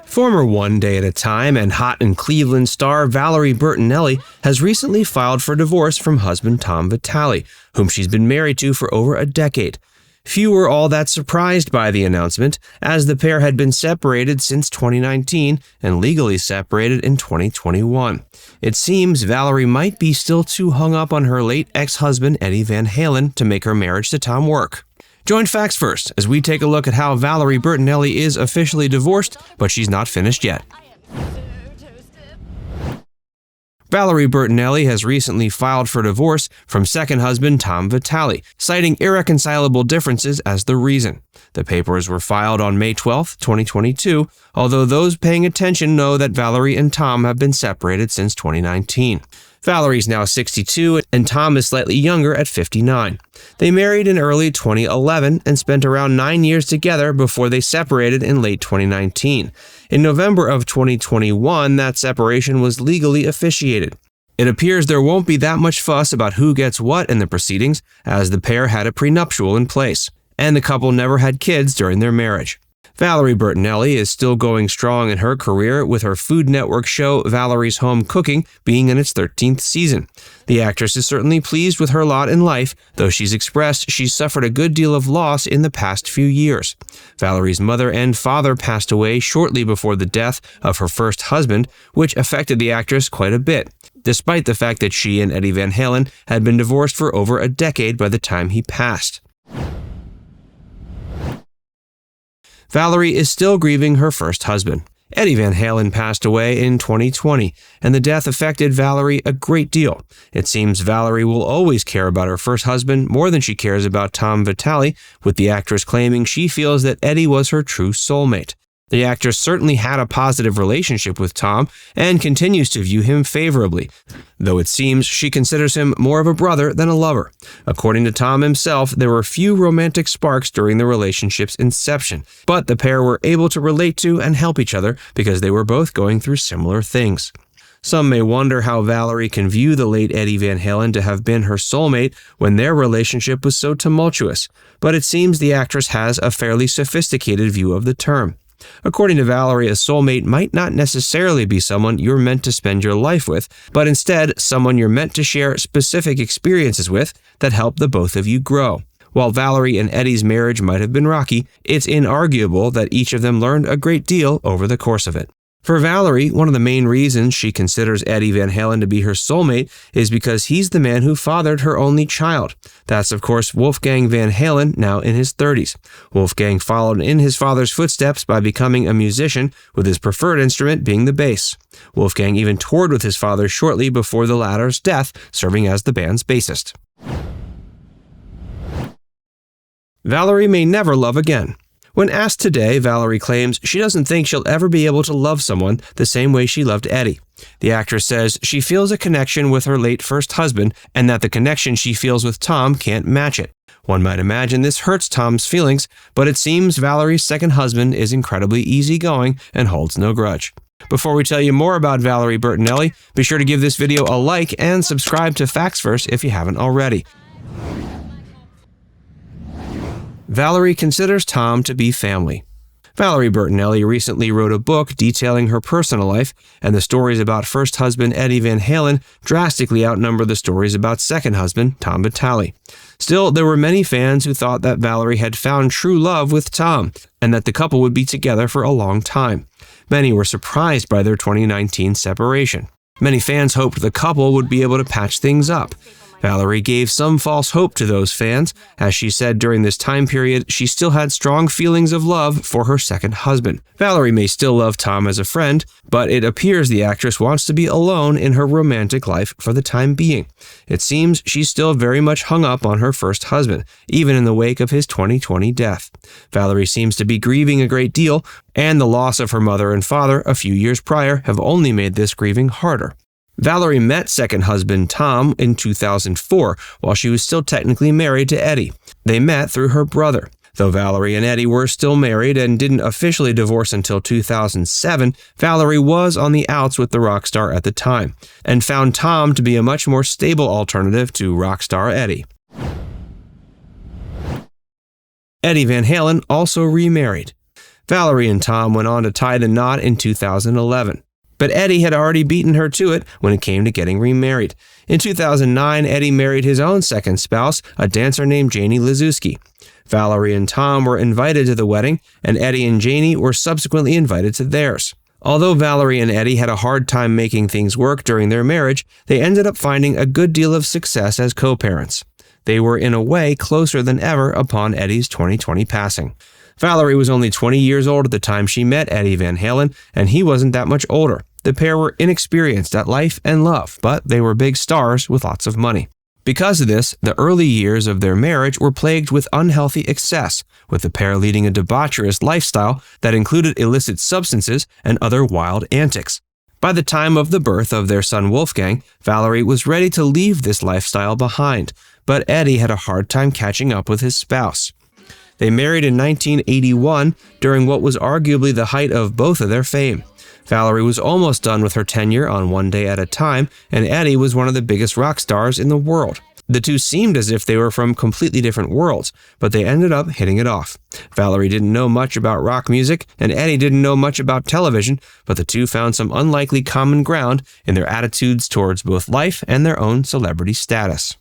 Former One Day at a Time and Hot in Cleveland star Valerie Bertinelli has recently filed for divorce from husband Tom Vitale, whom she's been married to for over a decade. Few were all that surprised by the announcement, as the pair had been separated since 2019 and legally separated in 2021. It seems Valerie might be still too hung up on her late ex-husband Eddie Van Halen to make her marriage to Tom work. Join Facts First as we take a look at how Valerie Bertinelli is officially divorced, but she's not finished yet. Valerie Bertinelli has recently filed for divorce from second husband Tom Vitale, citing irreconcilable differences as the reason. The papers were filed on May 12, 2022, although those paying attention know that Valerie and Tom have been separated since 2019. Valerie's now 62 and Tom is slightly younger at 59. They married in early 2011 and spent around 9 years together before they separated in late 2019. In November of 2021, that separation was legally officiated. It appears there won't be that much fuss about who gets what in the proceedings, as the pair had a prenuptial in place, and the couple never had kids during their marriage. Valerie Bertinelli is still going strong in her career, with her Food Network show Valerie's Home Cooking being in its 13th season. The actress is certainly pleased with her lot in life, though she's expressed she's suffered a good deal of loss in the past few years. Valerie's mother and father passed away shortly before the death of her first husband, which affected the actress quite a bit, despite the fact that she and Eddie Van Halen had been divorced for over a decade by the time he passed. Valerie is still grieving her first husband. Eddie Van Halen passed away in 2020, and the death affected Valerie a great deal. It seems Valerie will always care about her first husband more than she cares about Tom Vitale, with the actress claiming she feels that Eddie was her true soulmate. The actress certainly had a positive relationship with Tom and continues to view him favorably, though it seems she considers him more of a brother than a lover. According to Tom himself, there were few romantic sparks during the relationship's inception, but the pair were able to relate to and help each other because they were both going through similar things. Some may wonder how Valerie can view the late Eddie Van Halen to have been her soulmate when their relationship was so tumultuous, but it seems the actress has a fairly sophisticated view of the term. According to Valerie, a soulmate might not necessarily be someone you're meant to spend your life with, but instead someone you're meant to share specific experiences with that help the both of you grow. While Valerie and Eddie's marriage might have been rocky, it's inarguable that each of them learned a great deal over the course of it. For Valerie, one of the main reasons she considers Eddie Van Halen to be her soulmate is because he's the man who fathered her only child. That's, of course, Wolfgang Van Halen, now in his 30s. Wolfgang followed in his father's footsteps by becoming a musician, with his preferred instrument being the bass. Wolfgang even toured with his father shortly before the latter's death, serving as the band's bassist. Valerie may never love again. When asked today, Valerie claims she doesn't think she'll ever be able to love someone the same way she loved Eddie. The actress says she feels a connection with her late first husband and that the connection she feels with Tom can't match it. One might imagine this hurts Tom's feelings, but it seems Valerie's second husband is incredibly easygoing and holds no grudge. Before we tell you more about Valerie Bertinelli, be sure to give this video a like and subscribe to Facts First if you haven't already. Valerie considers Tom to be family. Valerie Bertinelli recently wrote a book detailing her personal life, and the stories about first husband Eddie Van Halen drastically outnumber the stories about second husband Tom Vitale. Still, there were many fans who thought that Valerie had found true love with Tom, and that the couple would be together for a long time. Many were surprised by their 2019 separation. Many fans hoped the couple would be able to patch things up. Valerie gave some false hope to those fans, as she said during this time period she still had strong feelings of love for her second husband. Valerie may still love Tom as a friend, but it appears the actress wants to be alone in her romantic life for the time being. It seems she's still very much hung up on her first husband, even in the wake of his 2020 death. Valerie seems to be grieving a great deal, and the loss of her mother and father a few years prior have only made this grieving harder. Valerie met second husband Tom in 2004 while she was still technically married to Eddie. They met through her brother. Though Valerie and Eddie were still married and didn't officially divorce until 2007, Valerie was on the outs with the rock star at the time, and found Tom to be a much more stable alternative to rock star Eddie. Eddie Van Halen also remarried. Valerie and Tom went on to tie the knot in 2011. But Eddie had already beaten her to it when it came to getting remarried. In 2009, Eddie married his own second spouse, a dancer named Janie Liszewski. Valerie and Tom were invited to the wedding, and Eddie and Janie were subsequently invited to theirs. Although Valerie and Eddie had a hard time making things work during their marriage, they ended up finding a good deal of success as co-parents. They were in a way closer than ever upon Eddie's 2020 passing. Valerie was only 20 years old at the time she met Eddie Van Halen, and he wasn't that much older. The pair were inexperienced at life and love, but they were big stars with lots of money. Because of this, the early years of their marriage were plagued with unhealthy excess, with the pair leading a debaucherous lifestyle that included illicit substances and other wild antics. By the time of the birth of their son Wolfgang, Valerie was ready to leave this lifestyle behind, but Eddie had a hard time catching up with his spouse. They married in 1981 during what was arguably the height of both of their fame. Valerie was almost done with her tenure on One Day at a Time, and Eddie was one of the biggest rock stars in the world. The two seemed as if they were from completely different worlds, but they ended up hitting it off. Valerie didn't know much about rock music, and Eddie didn't know much about television, but the two found some unlikely common ground in their attitudes towards both life and their own celebrity status.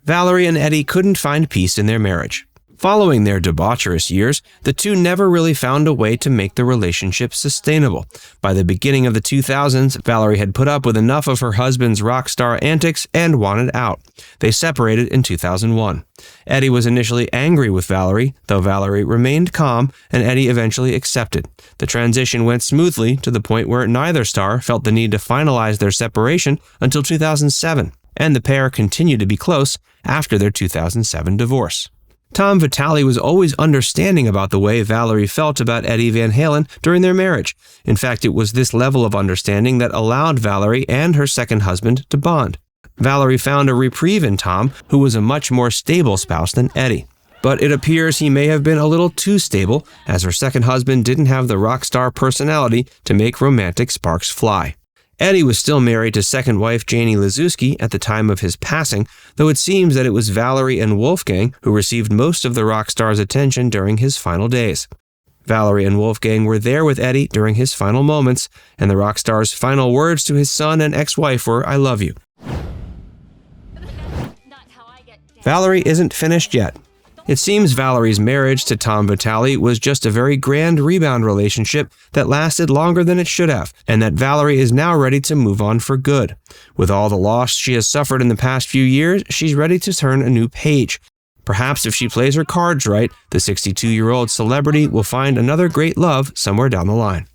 Valerie and Eddie couldn't find peace in their marriage. Following their debaucherous years, the two never really found a way to make the relationship sustainable. By the beginning of the 2000s, Valerie had put up with enough of her husband's rock star antics and wanted out. They separated in 2001. Eddie was initially angry with Valerie, though Valerie remained calm, and Eddie eventually accepted. The transition went smoothly to the point where neither star felt the need to finalize their separation until 2007, and the pair continued to be close after their 2007 divorce. Tom Vitale was always understanding about the way Valerie felt about Eddie Van Halen during their marriage. In fact, it was this level of understanding that allowed Valerie and her second husband to bond. Valerie found a reprieve in Tom, who was a much more stable spouse than Eddie. But it appears he may have been a little too stable, as her second husband didn't have the rock star personality to make romantic sparks fly. Eddie was still married to second wife Janie Liszewski at the time of his passing, though it seems that it was Valerie and Wolfgang who received most of the rock star's attention during his final days. Valerie and Wolfgang were there with Eddie during his final moments, and the rock star's final words to his son and ex-wife were, "I love you." Valerie isn't finished yet. It seems Valerie's marriage to Tom Vitale was just a very grand rebound relationship that lasted longer than it should have, and that Valerie is now ready to move on for good. With all the loss she has suffered in the past few years, she's ready to turn a new page. Perhaps if she plays her cards right, the 62-year-old celebrity will find another great love somewhere down the line.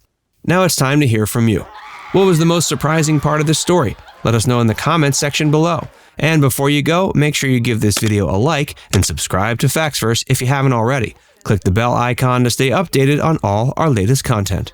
Now it's time to hear from you. What was the most surprising part of this story? Let us know in the comments section below. And before you go, make sure you give this video a like and subscribe to FactsVerse if you haven't already. Click the bell icon to stay updated on all our latest content.